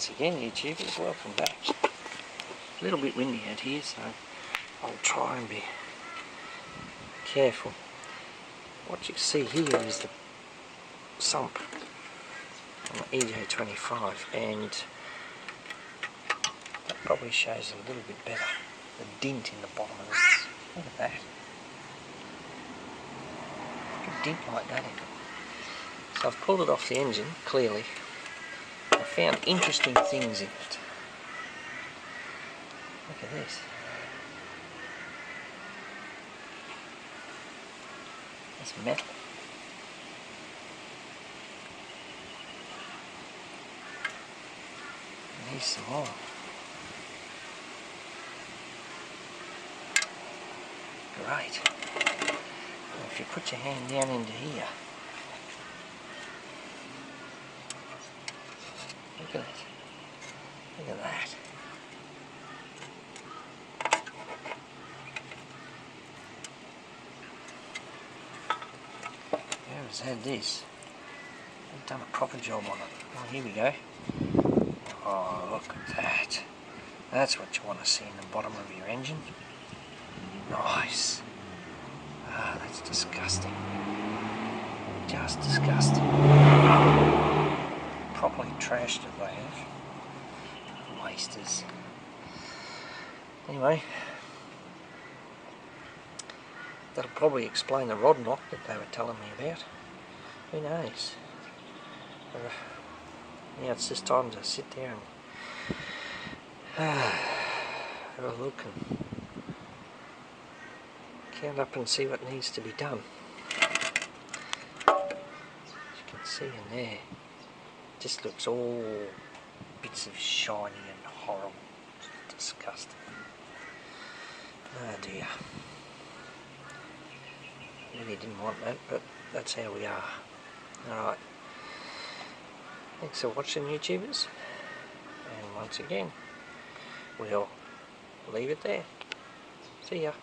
Once again, YouTubers, welcome back. A little bit windy out here, so I'll try and be careful. What you can see here is the sump on the EJ25, and that probably shows a little bit better. The dint in the bottom of this. Look at that. A dint like that in it. So I've pulled it off the engine, clearly. I found interesting things in it. Look at this. It's metal. And here's some more. Great. And if you put your hand down into here, look at it. Look at that. Whoever's had this, they've done a proper job on it. Oh, here we go. Oh, look at that. That's what you want to see in the bottom of your engine. Nice. Ah, that's disgusting. Just disgusting. Properly trashed it, they have. Wasters. Anyway, that'll probably explain the rod knock that they were telling me about. Who knows? Now it's just time to sit there and have a look and count up and see what needs to be done. As you can see in there, it just looks all bits of shiny and horrible. It's disgusting. Oh dear. Really didn't want that, but that's how we are. Alright. Thanks for watching, YouTubers. And once again, we'll leave it there. See ya.